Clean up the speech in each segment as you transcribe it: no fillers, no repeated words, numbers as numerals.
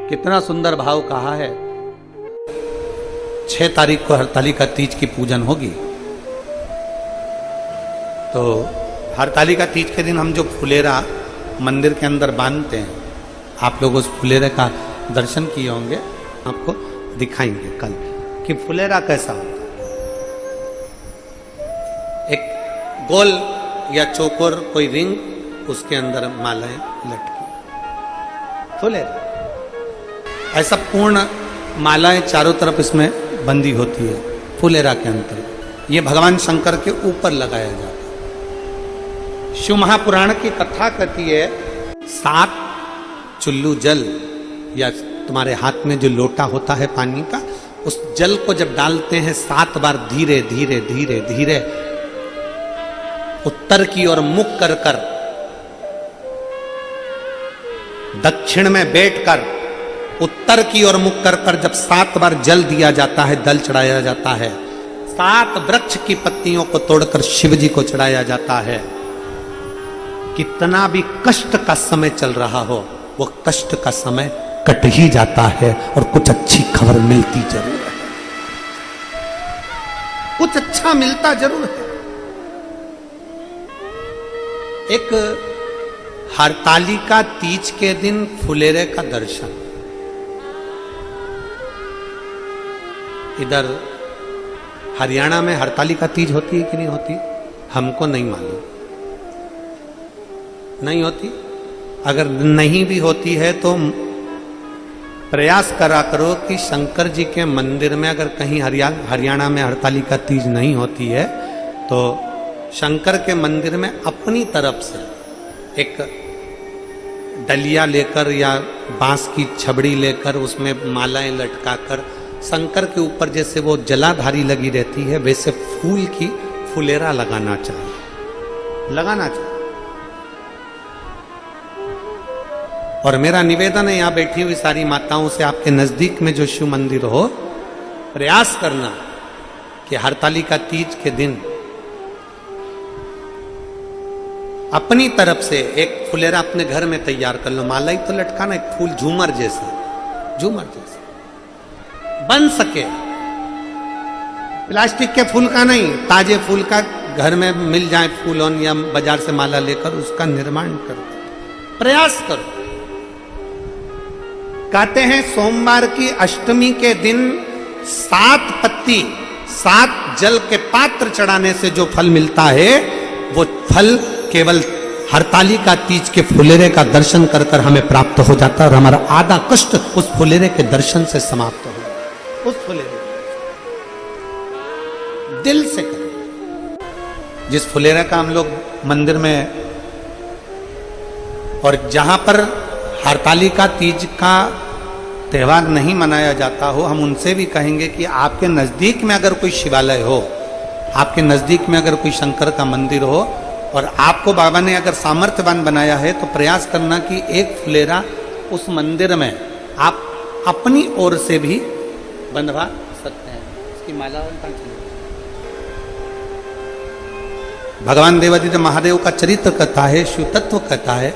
कितना सुंदर भाव कहा है। 6 तारीख को हरतालिका तीज की पूजन होगी। तो हरतालिका तीज के दिन हम जो फुलेरा मंदिर के अंदर बांधते हैं, आप लोग उस फुलेरे का दर्शन किए होंगे, आपको दिखाएंगे कल कि फुलेरा कैसा होता है। एक गोल या चौकोर कोई रिंग, उसके अंदर मालाएं लटकी, फुलेरा ऐसा पूर्ण मालाएं चारों तरफ इसमें बंदी होती है फुलेरा के अंदर। ये भगवान शंकर के ऊपर लगाया जाता है। शिव महापुराण की कथा कहती है 7 चुल्लू जल, या तुम्हारे हाथ में जो लोटा होता है पानी का, उस जल को जब डालते हैं 7 बार धीरे धीरे धीरे धीरे उत्तर की ओर मुख कर कर, दक्षिण में बैठकर उत्तर की ओर मुख कर कर जब 7 बार जल दिया जाता है, दल चढ़ाया जाता है, 7 वृक्ष की पत्तियों को तोड़कर शिव जी को चढ़ाया जाता है। कितना भी कष्ट का समय चल रहा हो, वो कष्ट का समय कट ही जाता है और कुछ अच्छी खबर मिलती जरूर है, कुछ अच्छा मिलता जरूर है। एक हरतालिका तीज के दिन फुलेरे का दर्शन, इधर हरियाणा में हरतालिका तीज होती है कि नहीं होती, हमको नहीं मालूम, नहीं होती। अगर नहीं भी होती है तो प्रयास करा करो कि शंकर जी के मंदिर में अगर कहीं हरियाणा में हरतालिका तीज नहीं होती है तो शंकर के मंदिर में अपनी तरफ से एक डलिया लेकर या बांस की छबड़ी लेकर उसमें मालाएं लटकाकर शंकर के ऊपर जैसे वो जलाधारी लगी रहती है, वैसे फूल की फुलेरा लगाना चाहिए, लगाना चाहिए। और मेरा निवेदन है यहां बैठी हुई सारी माताओं से, आपके नजदीक में जो शिव मंदिर हो, प्रयास करना कि हरतालिका तीज के दिन अपनी तरफ से एक फुलेरा अपने घर में तैयार कर लो। माला ही तो लटकाना, एक फूल झूमर जैसा, झूमर जैसा बन सके, प्लास्टिक के फूल का नहीं, ताजे फूल का घर में मिल जाए फूलों, या बाजार से माला लेकर उसका निर्माण करो, प्रयास करो। कहते हैं सोमवार की अष्टमी के दिन 7 पत्ती 7 जल के पात्र चढ़ाने से जो फल मिलता है, वो फल केवल हरतालिका तीज के फुलेरे का दर्शन कर कर हमें प्राप्त हो जाता है, और हमारा आधा कष्ट उस फुलेरे के दर्शन से समाप्त हो जाता है। उस फुलेरे दिल से करें, जिस फुलेरे का हम लोग मंदिर में, और जहां पर हरतालिका तीज का त्यौहार नहीं मनाया जाता हो, हम उनसे भी कहेंगे कि आपके नजदीक में अगर कोई शिवालय हो, आपके नजदीक में अगर कोई शंकर का मंदिर हो, और आपको बाबा ने अगर सामर्थ्यवान बनाया है, तो प्रयास करना कि एक फुलेरा उस मंदिर में आप अपनी ओर से भी बंधवा सकते हैं। इसकी माला भगवान देवादिदेव महादेव का चरित्र कहता है, शिव तत्व कहता है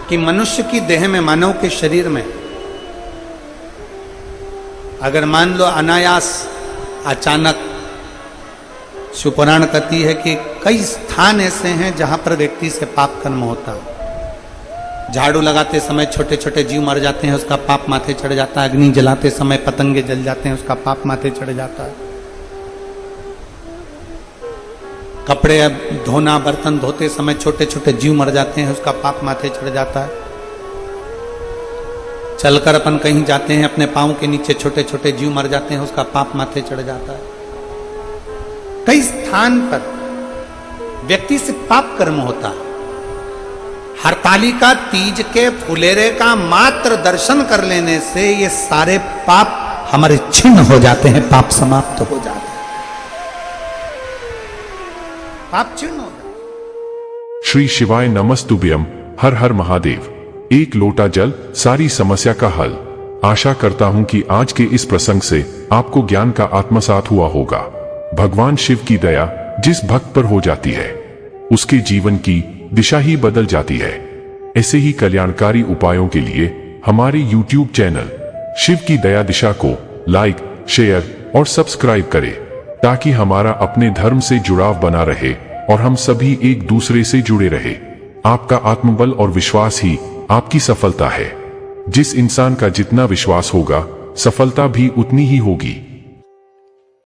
कि मनुष्य की देह में, मानव के शरीर में अगर मान लो अनायास अचानक, शिवपुराण कहती है कि कई स्थान ऐसे हैं जहां पर व्यक्ति से पाप कर्म होता है। झाड़ू लगाते समय छोटे छोटे जीव मर जाते हैं, उसका पाप माथे चढ़ जाता है। अग्नि जलाते समय पतंगे जल जाते हैं, उसका पाप माथे चढ़ जाता है। कपड़े धोना, बर्तन धोते समय छोटे छोटे जीव मर जाते हैं, उसका पाप माथे चढ़ जाता है। चलकर अपन कहीं जाते हैं, अपने पांव के नीचे छोटे छोटे जीव मर जाते हैं, उसका पाप माथे चढ़ जाता है। कई स्थान पर व्यक्ति से पाप कर्म होता है। हरतालिका तीज के फुलेरे का मात्र दर्शन कर लेने से ये सारे पाप हमारे छिन्न हो जाते हैं, पाप समाप्त हो जाते हैं, पाप छिन्न हो जाते हैं। श्री शिवाय नमस्तुभ्यम। हर हर महादेव। एक लोटा जल सारी समस्या का हल। आशा करता हूं कि आज के इस प्रसंग से आपको ज्ञान का आत्मसात हुआ होगा। भगवान शिव की दया जिस भक्त पर हो जाती है, उसके जीवन की दिशा ही बदल जाती है। ऐसे ही कल्याणकारी उपायों के लिए हमारे YouTube चैनल शिव की दया दिशा को लाइक, शेयर और सब्सक्राइब करें, ताकि हमारा अपने धर्म से जुड़ाव बना रहे और हम सभी एक दूसरे से जुड़े रहे। आपका आत्मबल और विश्वास ही आपकी सफलता है। जिस इंसान का जितना विश्वास होगा, सफलता भी उतनी ही होगी।